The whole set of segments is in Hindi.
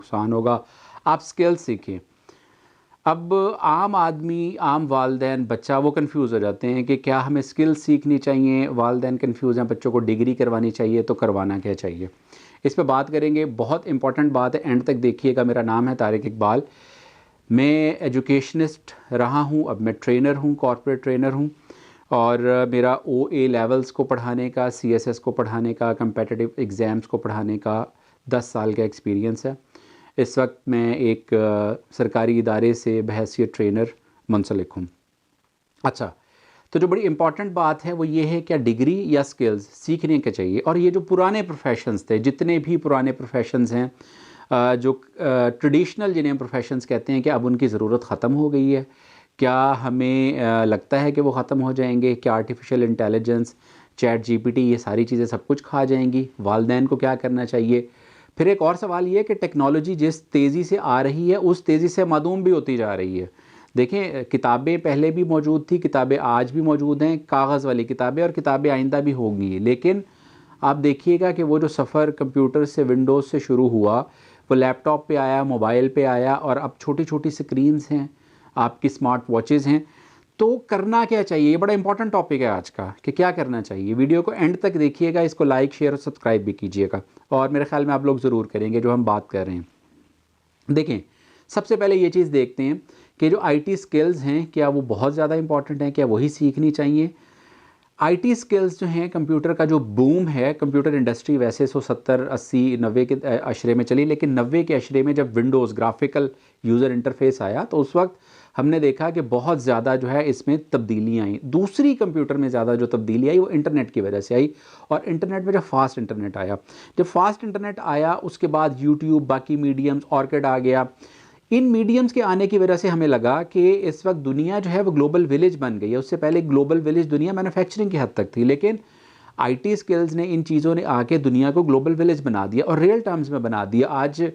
नुकसान होगा। आप स्किल्स सीखें। अब आम आदमी, आम वालदैन, बच्चा वो कंफ्यूज हो जाते हैं कि क्या हमें स्किल्स सीखनी चाहिए, वालदैन कंफ्यूज हैं, बच्चों को डिग्री करवानी चाहिए, तो करवाना क्या चाहिए, इस पे बात करेंगे। बहुत इंपॉर्टेंट बात है, एंड तक देखिएगा। मेरा नाम है तारिक इकबाल, मैं एजुकेशनिस्ट रहा हूँ, अब मैं ट्रेनर हूँ, कॉर्पोरेट ट्रेनर हूँ। और मेरा OA लेवल्स को पढ़ाने का, CSS को पढ़ाने का, कम्पेटिटिव एग्ज़ाम्स को पढ़ाने का 10 साल का एक्सपीरियंस है। इस वक्त मैं एक सरकारी इदारे से बहैसियत ट्रेनर मुंसलिक हूँ। अच्छा, तो जो बड़ी इंपॉर्टेंट बात है वो ये है, क्या डिग्री या स्किल्स सीखने के चाहिए। और ये जो पुराने प्रोफेशंस थे, जितने भी पुराने प्रोफेशंस हैं, जो ट्रेडिशनल जिन्हें प्रोफेशंस कहते हैं, कि अब उनकी ज़रूरत ख़त्म हो गई है? क्या हमें लगता है कि वो ख़त्म हो जाएंगे? क्या आर्टिफिशियल इंटेलिजेंस, चैट GPT, ये सारी चीज़ें सब कुछ खा जाएंगी? वालदैन को क्या करना चाहिए? फिर एक और सवाल ये कि टेक्नोलॉजी जिस तेज़ी से आ रही है, उस तेज़ी से मादूम भी होती जा रही है। देखें, किताबें पहले भी मौजूद थी, किताबें आज भी मौजूद हैं, कागज़ वाली किताबें, और किताबें आइंदा भी होंगी। लेकिन आप देखिएगा कि वो जो सफ़र कंप्यूटर से, विंडोज़ से शुरू हुआ, वो लैपटॉप पे आया, मोबाइल पे आया, और अब छोटी छोटी स्क्रीन्स हैं, आपकी स्मार्ट वॉचेज़ हैं। तो करना क्या चाहिए, ये बड़ा इंपॉर्टेंट टॉपिक है आज का, कि क्या करना चाहिए। वीडियो को एंड तक देखिएगा, इसको लाइक, शेयर और सब्सक्राइब भी कीजिएगा, और मेरे ख्याल में आप लोग ज़रूर करेंगे जो हम बात कर रहे हैं। देखें, सबसे पहले ये चीज़ देखते हैं कि जो IT स्किल्स हैं, क्या वो बहुत ज़्यादा इंपॉर्टेंट हैं, क्या वही सीखनी चाहिए? IT स्किल्स जो हैं, कंप्यूटर का जो बूम है, कंप्यूटर इंडस्ट्री वैसे 70, 80, 90 के अशरे में चली, लेकिन 90 के अशरे में जब विंडोज़ ग्राफिकल यूज़र इंटरफेस आया, तो उस वक्त हमने देखा कि बहुत ज़्यादा जो है इसमें तब्दीलियाँ आई। दूसरी कंप्यूटर में ज़्यादा जो तब्दीली आई वो इंटरनेट की वजह से आई, और इंटरनेट में जब फास्ट इंटरनेट आया, जब फास्ट इंटरनेट आया, उसके बाद यूट्यूब, बाकी मीडियम्स, ऑर्किड आ गया। इन मीडियम्स के आने की वजह से हमें लगा कि इस वक्त दुनिया जो है वो ग्लोबल विलेज बन गई है। उससे पहले ग्लोबल विलेज दुनिया मैन्युफैक्चरिंग की हद तक थी, लेकिन IT स्किल्स ने, इन चीज़ों ने आके दुनिया को ग्लोबल विलेज बना दिया, और रियल टर्म्स में बना दिया। आज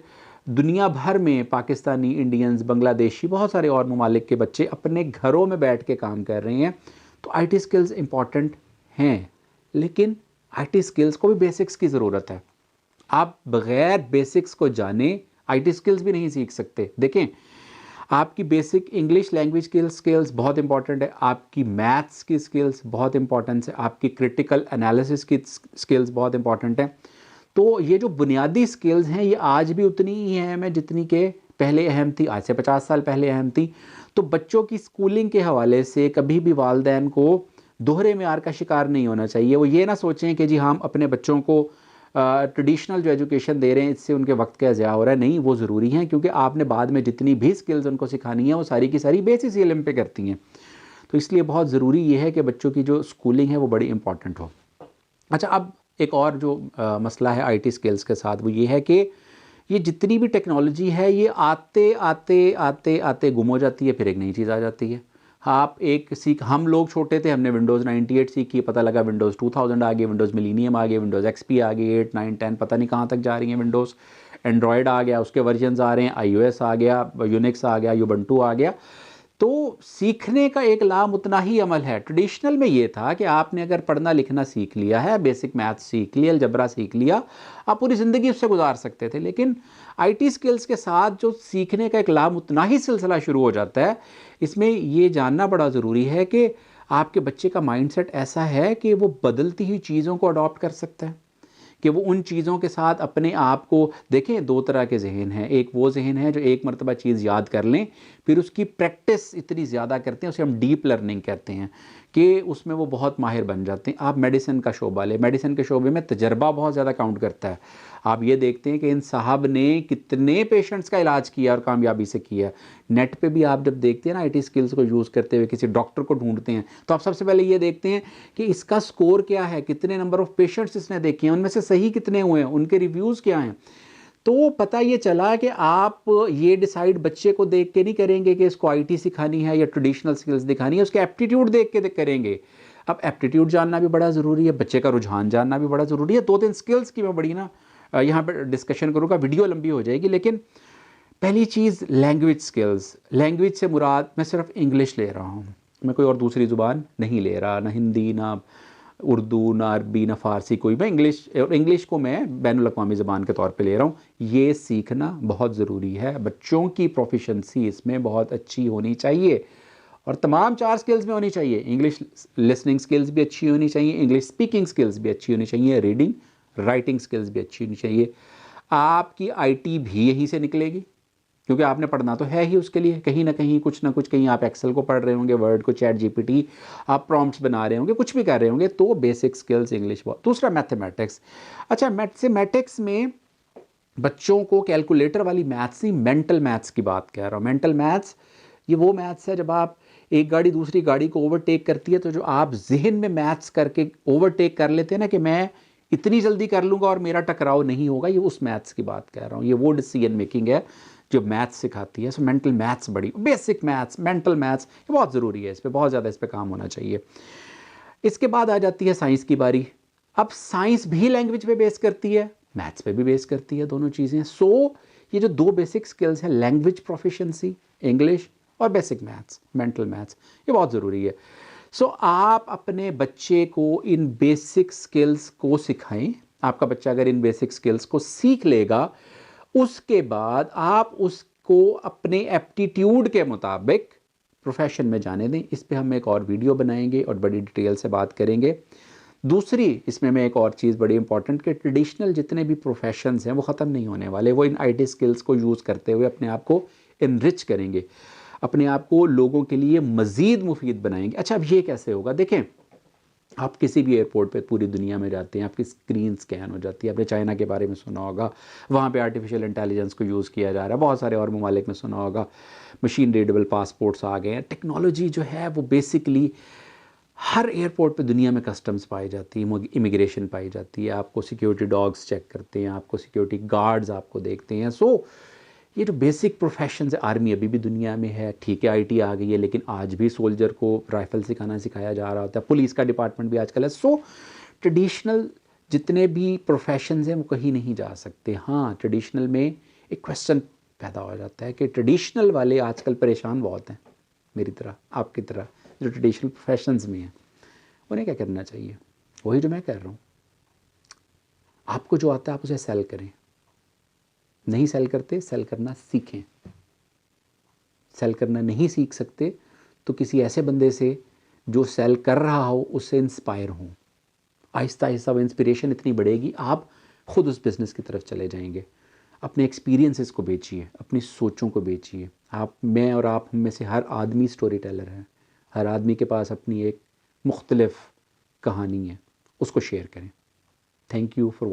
दुनिया भर में पाकिस्तानी, इंडियंस, बांग्लादेशी, बहुत सारे और ममालिक के बच्चे अपने घरों में बैठ के काम कर रहे हैं। तो IT स्किल्स इंपॉर्टेंट हैं, लेकिन IT स्किल्स को भी बेसिक्स की ज़रूरत है। आप बग़ैर बेसिक्स को जाने IT स्किल्स भी नहीं सीख सकते। देखें, आपकी बेसिक इंग्लिश लैंग्वेज की स्किल्स बहुत इंपॉर्टेंट है, आपकी मैथ्स की स्किल्स बहुत इंपॉर्टेंट है, आपकी क्रिटिकल एनालिसिस की स्किल्स बहुत इंपॉर्टेंट है। तो ये जो बुनियादी स्किल्स हैं, ये आज भी उतनी ही अहम है जितनी के पहले अहम थी, आज से 50 साल पहले अहम थी। तो बच्चों की स्कूलिंग के हवाले से कभी भी वालदैन को दोहरे मेयार का शिकार नहीं होना चाहिए। वो ये ना सोचें कि जी हम अपने बच्चों को ट्रेडिशनल जो एजुकेशन दे रहे हैं, इससे उनके वक्त का ज़िया हो रहा है। नहीं, वो ज़रूरी है, क्योंकि आपने बाद में जितनी भी स्किल्स उनको सिखानी है, वो सारी की सारी बेसिस इल्म पे करती हैं। तो इसलिए बहुत ज़रूरी ये है कि बच्चों की जो स्कूलिंग है वो बड़ी इंपॉर्टेंट हो। अच्छा, अब एक और जो मसला है IT स्किल्स के साथ, वो ये है कि ये जितनी भी टेक्नोलॉजी है, ये आते आते आते आते गुम हो जाती है, फिर एक नई चीज़ आ जाती है। आप एक सीख, हम लोग छोटे थे, हमने विंडोज़ 98 सीखी, पता लगा विंडोज़ 2000 आ गई, विंडोज़ मिलीनियम आ गई, विंडोज़ XP आ गई, 8, 9, 10, पता नहीं कहाँ तक जा रही हैं विंडोज़। एंड्रॉयड आ गया, उसके वर्जन्स आ रहे हैं, iOS आ गया, यूनिक्स आ गया, यूबंटू आ गया। तो सीखने का एक लामुतना ही अमल है। ट्रेडिशनल में ये था कि आपने अगर पढ़ना लिखना सीख लिया है, बेसिक मैथ सीख लिया, अलजबरा सीख लिया, आप पूरी ज़िंदगी उससे गुजार सकते थे। लेकिन IT स्किल्स के साथ जो सीखने का एक लामुतना ही सिलसिला शुरू हो जाता है, इसमें ये जानना बड़ा ज़रूरी है कि आपके बच्चे का माइंडसेट ऐसा है कि वो बदलती हुई चीज़ों को अडॉप्ट कर सकता है, कि वो उन चीज़ों के साथ अपने आप को देखें। दो तरह के जहन हैं, एक वो जहन है जो एक मरतबा चीज़ याद कर लें, फिर उसकी प्रैक्टिस इतनी ज़्यादा करते हैं, उसे हम डीप लर्निंग कहते हैं, कि उसमें वो बहुत माहिर बन जाते हैं। आप मेडिसिन का शोबा लें, मेडिसिन के शोबे में तजर्बा बहुत ज़्यादा काउंट करता है। आप ये देखते हैं कि इन साहब ने कितने पेशेंट्स का इलाज किया और कामयाबी से किया। नेट पे भी आप जब देखते हैं ना IT स्किल्स को यूज़ करते हुए किसी डॉक्टर को ढूंढते हैं, तो आप सबसे पहले ये देखते हैं कि इसका स्कोर क्या है, कितने नंबर ऑफ़ पेशेंट्स इसने देखे हैं, उनमें से सही कितने हुए हैं, उनके रिव्यूज़ क्या हैं। तो पता ये चला कि आप ये डिसाइड बच्चे को देख के नहीं करेंगे कि इसको IT सिखानी है या ट्रेडिशनल स्किल्स दिखानी है, उसके एप्टीट्यूड देख के करेंगे। अब एप्टीट्यूड जानना भी बड़ा ज़रूरी है, बच्चे का रुझान जानना भी बड़ा ज़रूरी है। 2-3 स्किल्स की मैं बड़ी ना यहाँ पर डिस्कशन करूँगा, वीडियो लंबी हो जाएगी। लेकिन पहली चीज़, लैंग्वेज स्किल्स। लैंग्वेज से मुराद मैं सिर्फ इंग्लिश ले रहा हूँ, मैं कोई और दूसरी ज़ुबान नहीं ले रहा, ना हिंदी, ना उर्दू, ना अरबी, ना फ़ारसी, कोई मैं इंग्लिश को मैं बैनुल-अक़वामी ज़बान के तौर पे ले रहा हूँ। ये सीखना बहुत ज़रूरी है। बच्चों की प्रोफ़िशिएंसी इसमें बहुत अच्छी होनी चाहिए और तमाम 4 स्किल्स में होनी चाहिए। इंग्लिश लिसनिंग स्किल्स भी अच्छी होनी चाहिए, इंग्लिश स्पीकिंग स्किल्स भी अच्छी होनी चाहिए, रीडिंग, राइटिंग स्किल्स भी अच्छी होनी चाहिए। आपकी आईटी भी यहीं से निकलेगी, क्योंकि आपने पढ़ना तो है ही उसके लिए। कहीं ना कहीं कुछ ना कुछ, कहीं आप एक्सेल को पढ़ रहे होंगे, वर्ड को, चैट जीपीटी, आप प्रॉम्प्ट्स बना रहे होंगे, कुछ भी कर रहे होंगे, तो बेसिक स्किल्स इंग्लिश। दूसरा मैथमेटिक्स। अच्छा, मैथमेटिक्स में बच्चों को कैलकुलेटर वाली मैथ्स नहीं, मेंटल मैथ्स की बात कह रहा हूँ। मेंटल मैथ्स ये वो मैथ्स है जब आप एक गाड़ी दूसरी गाड़ी को ओवरटेक करती है, तो जो आप जहन में मैथ्स करके ओवरटेक कर लेते हैं ना कि मैं इतनी जल्दी कर लूँगा और मेरा टकराव नहीं होगा, ये उस मैथ्स की बात कह रहा हूँ। ये वो डिसीजन मेकिंग है जो मैथ्स सिखाती है। सो मेंटल मैथ्स बड़ी, बेसिक मैथ्स, मेंटल मैथ्स, ये बहुत ज़रूरी है। इस पर बहुत ज़्यादा इस पर काम होना चाहिए। इसके बाद आ जाती है साइंस की बारी। अब साइंस भी लैंग्वेज पे बेस करती है, मैथ्स पे भी बेस करती है, दोनों चीज़ें। सो ये जो 2 बेसिक स्किल्स हैं, लैंग्वेज प्रोफिशिएंसी इंग्लिश और बेसिक मैथ्स, मेंटल मैथ्स, ये बहुत ज़रूरी है। सो आप अपने बच्चे को इन बेसिक स्किल्स को सिखाएं। आपका बच्चा अगर इन बेसिक स्किल्स को सीख लेगा, उसके बाद आप उसको अपने एप्टीट्यूड के मुताबिक प्रोफेशन में जाने दें। इस पे हम एक और वीडियो बनाएंगे और बड़ी डिटेल से बात करेंगे। दूसरी इसमें मैं एक और चीज़ बड़ी इंपॉर्टेंट, कि ट्रेडिशनल जितने भी प्रोफेशंस हैं वो ख़त्म नहीं होने वाले। वो इन आईटी स्किल्स को यूज़ करते हुए अपने आप को इनरिच करेंगे, अपने आप को लोगों के लिए मज़ीद मुफीद बनाएंगे। अच्छा, अब ये कैसे होगा? देखें, आप किसी भी एयरपोर्ट पे पूरी दुनिया में जाते हैं, आपकी स्क्रीन स्कैन हो जाती है। आपने चाइना के बारे में सुना होगा, वहाँ पे आर्टिफिशियल इंटेलिजेंस को यूज़ किया जा रहा है। बहुत सारे और ममालिक में सुना होगा, मशीन रीडेबल पासपोर्ट्स आ गए हैं। टेक्नोलॉजी जो है वो बेसिकली हर एयरपोर्ट पे दुनिया में कस्टम्स पाई जाती है, इमिग्रेशन पाई जाती है, आपको सिक्योरिटी डॉग्स चेक करते हैं, आपको सिक्योरिटी गार्ड्स आपको देखते हैं। सो ये जो बेसिक प्रोफेशंस है, आर्मी अभी भी दुनिया में है, ठीक है, आईटी आ गई है, लेकिन आज भी सोल्जर को राइफल सिखाया जा रहा होता है। पुलिस का डिपार्टमेंट भी आजकल है। सो ट्रेडिशनल जितने भी प्रोफेशंस हैं वो कहीं नहीं जा सकते। हाँ, ट्रेडिशनल में एक क्वेश्चन पैदा हो जाता है कि ट्रेडिशनल वाले आजकल परेशान बहुत हैं, मेरी तरह, आपकी तरह, जो ट्रेडिशनल प्रोफेशंस में हैं। उन्हें क्या करना चाहिए? वही जो मैं कह रहा हूँ, आपको जो आता है आप उसे सेल करें। नहीं सेल करते, सेल करना सीखें। सेल करना नहीं सीख सकते तो किसी ऐसे बंदे से जो सेल कर रहा हो उससे इंस्पायर हों। आहिस्ता आहिस्ता वो इंस्पिरेशन इतनी बढ़ेगी, आप खुद उस बिज़नेस की तरफ चले जाएंगे। अपने एक्सपीरियंसेस को बेचिए, अपनी सोचों को बेचिए। मैं और आप, हम में से हर आदमी स्टोरी टेलर है। हर आदमी के पास अपनी एक मुख्तलिफ कहानी है, उसको शेयर करें। Thank you for